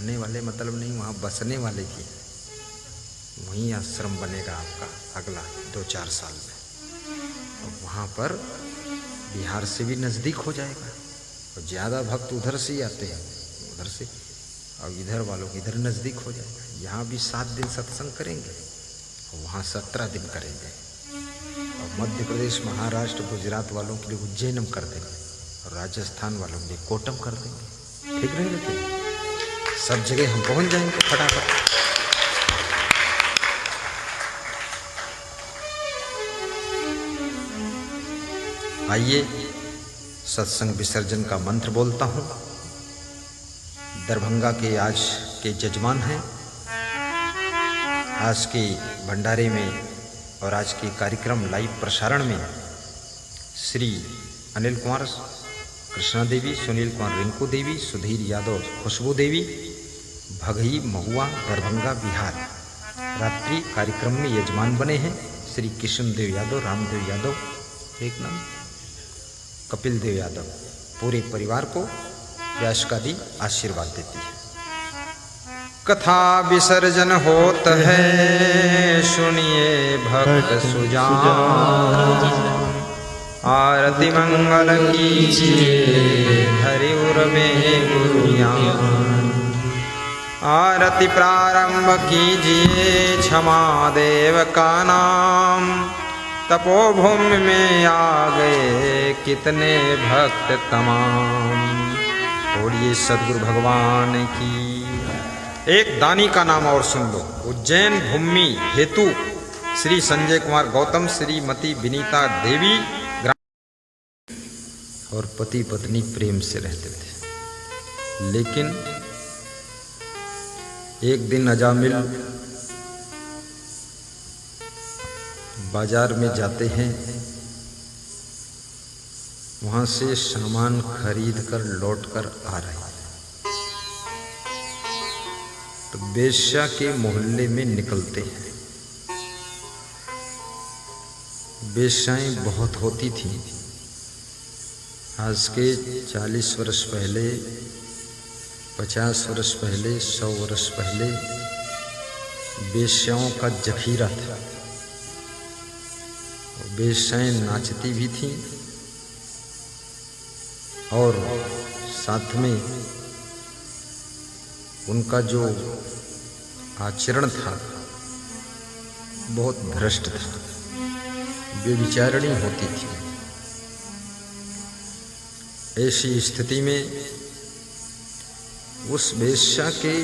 रहने वाले मतलब नहीं, वहाँ बसने वाले की। वहीं आश्रम बनेगा आपका अगला 2-4 साल में, और वहाँ पर बिहार से भी नज़दीक हो जाएगा, और ज़्यादा भक्त उधर से ही आते हैं, उधर से, और इधर वालों को इधर नज़दीक हो जाएगा। यहाँ भी 7 दिन सत्संग करेंगे, और वहाँ 17 दिन करेंगे, और मध्य प्रदेश, महाराष्ट्र, गुजरात वालों के लिए उज्जैनम कर देंगे, और राजस्थान वालों के लिए कोटम कर देंगे। ठीक नहीं लगेगा? सब जगह हम पहुँच जाएंगे फटाफट। आइए सत्संग विसर्जन का मंत्र बोलता हूँ। दरभंगा के आज के जजमान हैं। आज के भंडारे में और आज के कार्यक्रम लाइव प्रसारण में श्री अनिल कुमार, कृष्णा देवी, सुनील कुमार, रिंकू देवी, सुधीर यादव, खुशबू देवी, भगई, महुआ, दरभंगा, बिहार रात्रि कार्यक्रम में यजमान बने हैं। श्री किशन देव यादव, रामदेव यादव, एक नाम कपिल देव यादव, पूरे परिवार को व्यासकादी आशीर्वाद देती है। कथा विसर्जन होत है, सुनिए भक्त सुजान, आरती मंगल कीजिए, हरि उर में गुरु ज्ञान। आरती प्रारंभ कीजिए, क्षमा देव का नाम, तपोभूमि में आ गए कितने भक्त तमाम। बोलिए सद्गुरु भगवान की। एक दानी का नाम और सुन लो। उज्जैन भूमि हेतु श्री संजय कुमार गौतम, श्रीमती विनीता देवी, और पति पत्नी प्रेम से रहते थे। लेकिन एक दिन अजामिल बाजार में जाते हैं, वहाँ से सामान खरीद कर लौट कर आ रहे हैं, तो बेश्या के मोहल्ले में निकलते हैं। बेश्याएं बहुत होती थीं। आज के 40 वर्ष पहले, 50 वर्ष पहले, 100 वर्ष पहले बेश्याओं का जखीरा था। बेश्याएं नाचती भी थीं, और साथ में उनका जो आचरण था बहुत भ्रष्ट था, व्यभिचारिणी होती थी। ऐसी स्थिति में उस वेश्या के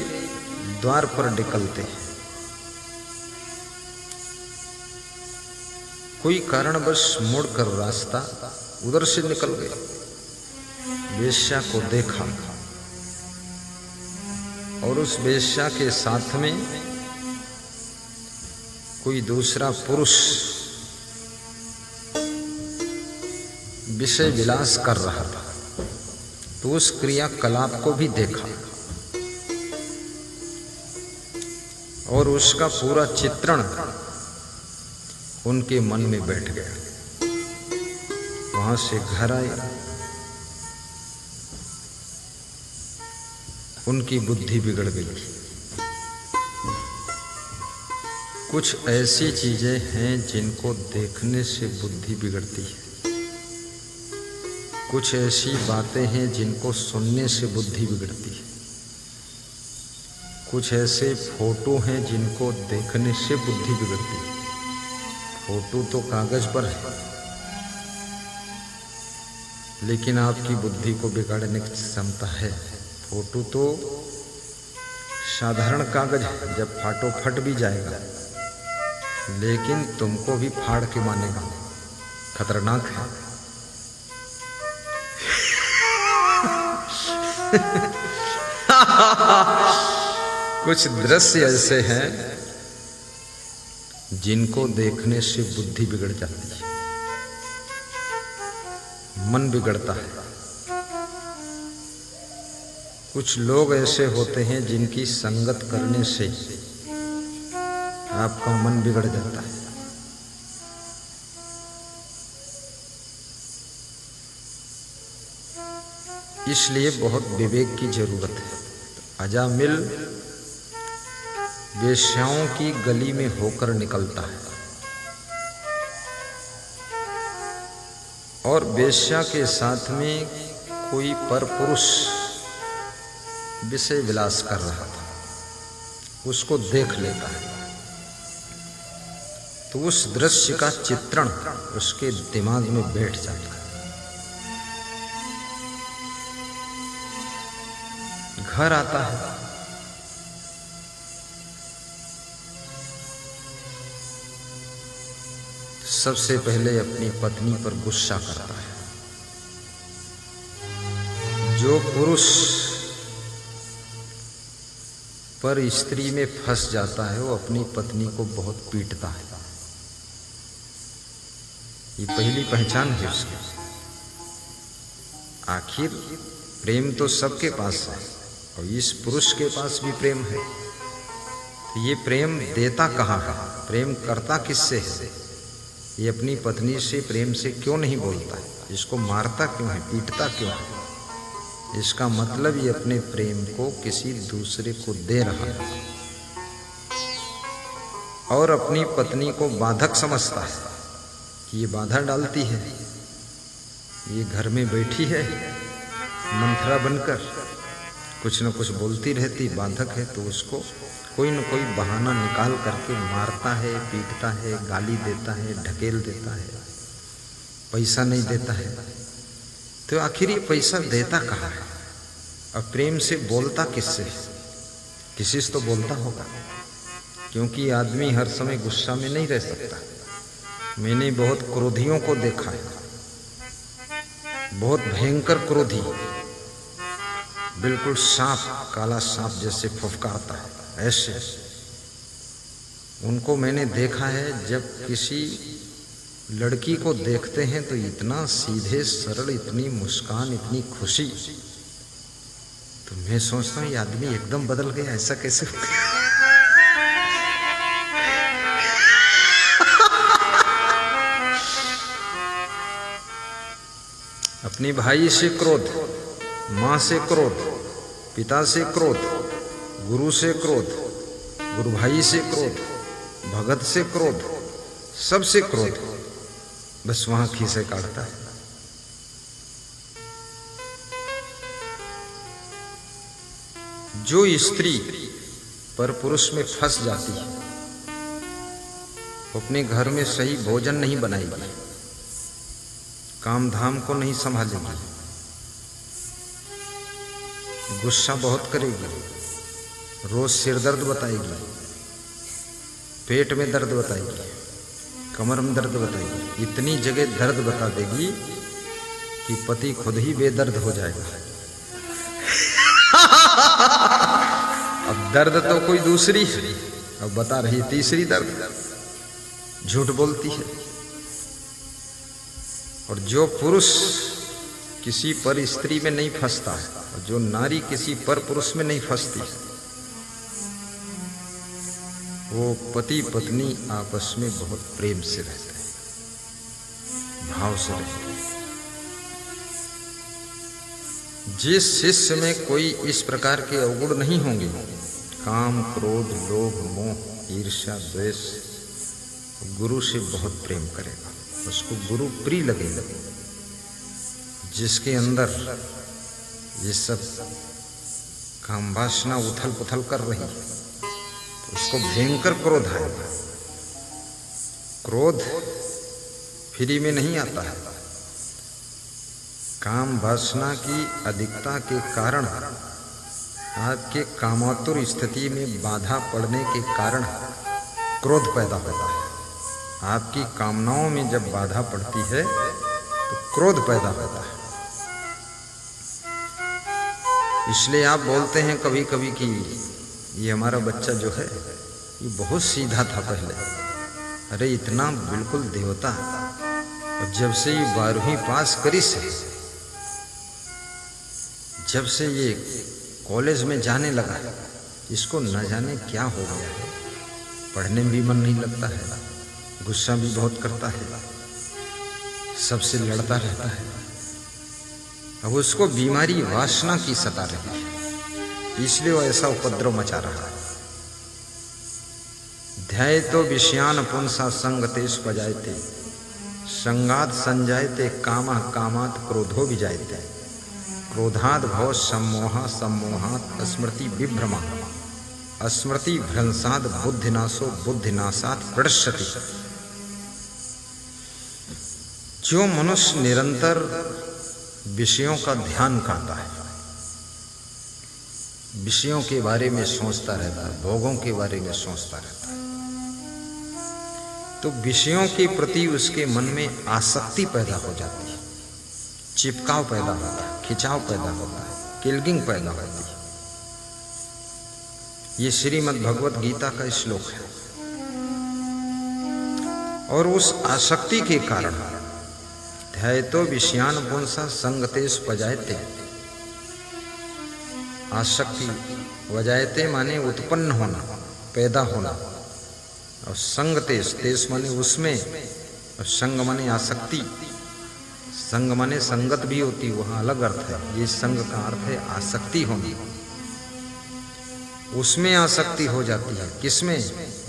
द्वार पर निकलते हैं। कोई कारणवश मुड़कर रास्ता उधर से निकल गए। वेश्या को देखा, और उस वेश्या के साथ में कोई दूसरा पुरुष विषय विलास कर रहा था, तो उस क्रियाकलाप को भी देखा, और उसका पूरा चित्रण उनके मन में बैठ गया। वहां से घर आए, उनकी बुद्धि बिगड़ गई। कुछ ऐसी चीजें हैं जिनको देखने से बुद्धि बिगड़ती है। कुछ ऐसी बातें हैं जिनको सुनने से बुद्धि बिगड़ती है। कुछ ऐसे फोटो हैं जिनको देखने से बुद्धि बिगड़ती है। फोटो तो कागज पर है, लेकिन आपकी बुद्धि को बिगाड़ने की क्षमता है। फोटो तो साधारण कागज है, जब फाटो फट भी जाएगा, लेकिन तुमको भी फाड़ के मानेगा। खतरनाक है। कुछ दृश्य ऐसे हैं जिनको देखने से बुद्धि बिगड़ जाती है, मन बिगड़ता है। कुछ लोग ऐसे होते हैं जिनकी संगत करने से आपका मन बिगड़ जाता है। इसलिए बहुत विवेक की जरूरत है। अजामिल वेश्याओं की गली में होकर निकलता है और वेश्या के साथ में कोई परपुरुष विषय विलास कर रहा था, उसको देख लेता है तो उस दृश्य का चित्रण उसके दिमाग में बैठ जाता है। घर आता है, सबसे पहले अपनी पत्नी पर गुस्सा करता है। जो पुरुष पर स्त्री में फंस जाता है वो अपनी पत्नी को बहुत पीटता है। ये पहली पहचान है उसकी। आखिर प्रेम तो सबके पास है और इस पुरुष के पास भी प्रेम है, तो ये प्रेम देता कहाँ है, प्रेम करता किससे है? ये अपनी पत्नी से प्रेम से क्यों नहीं बोलता है? इसको मारता क्यों है, पीटता क्यों है? इसका मतलब ये अपने प्रेम को किसी दूसरे को दे रहा है और अपनी पत्नी को बाधक समझता है कि ये बाधा डालती है, ये घर में बैठी है मंथरा बनकर, कुछ न कुछ बोलती रहती, बाधक है, तो उसको कोई न कोई बहाना निकाल करके मारता है, पीटता है, गाली देता है, ढकेल देता है, पैसा नहीं देता है। तो आखिर ये पैसा देता कहाँ है और प्रेम से बोलता किससे? किसी से तो बोलता होगा, क्योंकि आदमी हर समय गुस्सा में नहीं रह सकता। मैंने बहुत क्रोधियों को देखा है, बहुत भयंकर क्रोधी, बिल्कुल सांप, काला सांप जैसे फुफकारता है, ऐसे उनको मैंने देखा है। जब किसी लड़की को देखते हैं तो इतना सीधे सरल, इतनी मुस्कान, इतनी खुशी, तो मैं सोचता हूँ ये आदमी एकदम बदल गया, ऐसा कैसे हो गया? अपने भाई से क्रोध, माँ से क्रोध, पिता से क्रोध, गुरु से क्रोध, गुरु भाई से क्रोध, भगत से क्रोध, सबसे क्रोध, बस वहां खीसे काटता है। जो स्त्री पर पुरुष में फंस जाती है वो अपने घर में सही भोजन नहीं बनाएगी, काम धाम को नहीं संभालेगी, गुस्सा बहुत करेगी, रोज सिर दर्द बताएगी, पेट में दर्द बताएगी, कमर में दर्द बताएगी, इतनी जगह दर्द बता देगी कि पति खुद ही बेदर्द हो जाएगा। अब दर्द तो कोई दूसरी है, अब बता रही तीसरी दर्द, झूठ बोलती है। और जो पुरुष किसी पर स्त्री में नहीं फंसता है और जो नारी किसी पर पुरुष में नहीं फंसती, वो पति पत्नी आपस में बहुत प्रेम से रहते हैं, भाव से रहते हैं। जिस शिष्य में कोई इस प्रकार के अवगुण नहीं होंगे, काम, क्रोध, लोभ, मोह, ईर्ष्या, द्वेष, गुरु से बहुत प्रेम करेगा, उसको गुरु प्रिय लगेगा। जिसके अंदर ये सब काम वासना उथल पुथल कर रही है तो उसको भयंकर क्रोध आएगा। क्रोध फ्री में नहीं आता है, काम वासना की अधिकता के कारण, आपके कामातुर स्थिति में बाधा पड़ने के कारण क्रोध पैदा होता है। आपकी कामनाओं में जब बाधा पड़ती है तो क्रोध पैदा होता है। इसलिए आप बोलते हैं कभी कभी कि ये हमारा बच्चा जो है ये बहुत सीधा था पहले, अरे इतना बिल्कुल देवता, और जब से ये 12वीं पास करी से, जब से ये कॉलेज में जाने लगा, इसको न जाने क्या हो गया है, पढ़ने में भी मन नहीं लगता है, गुस्सा भी बहुत करता है, सबसे लड़ता रहता है। अब उसको बीमारी वासना की सता रही है। इसलिए वो ऐसा उपद्रव मचा रहा है। ध्याय तो विषयान पुंसा संगतेश बजायते संगात संजायते कामा कामात क्रोधो विजायते क्रोधाद भव सम्मोहा सम्मोहात स्मृति विभ्रमा स्मृति भ्रंसाद बुद्धिनाशो बुद्धिनाशात प्रणश्यति। जो मनुष्य निरंतर विषयों का ध्यान करता है, विषयों के बारे में सोचता रहता है, भोगों के बारे में सोचता रहता है, तो विषयों के प्रति उसके मन में आसक्ति पैदा हो जाती है, चिपकाव पैदा होता है, खिंचाव पैदा होता है, किल्गिंग पैदा होती है। ये श्रीमद् भगवत गीता का श्लोक है। और उस आसक्ति के कारण ध्यायतो विषयान पुंसा संगतेश वजायते, आसक्ति वजायते माने उत्पन्न होना, पैदा होना, और संगतेश, तेज माने उसमें, और संग माने आसक्ति। संग माने संगत भी होती, वहाँ अलग अर्थ है। ये संग का अर्थ है आसक्ति होनी, उसमें आसक्ति हो जाती है। किसमें?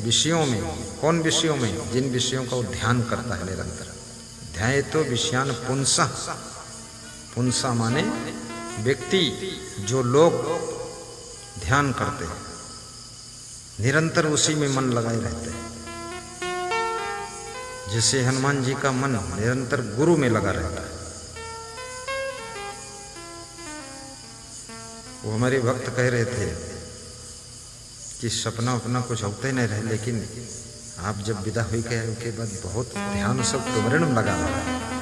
विषयों में। कौन विषयों में? जिन विषयों का वो ध्यान करता है निरंतर। ध्यायतो विषयान पुंसा, पुंसा माने व्यक्ति, जो लोग ध्यान करते हैं, निरंतर उसी में मन लगाए रहते हैं। जैसे हनुमान जी का मन निरंतर गुरु में लगा रहता है। वो हमारे भक्त कह रहे थे कि सपना अपना कुछ होते नहीं रहे, लेकिन आप जब विदा हुई के बाद बहुत ध्यान सब तुमरण में लगा रहा है।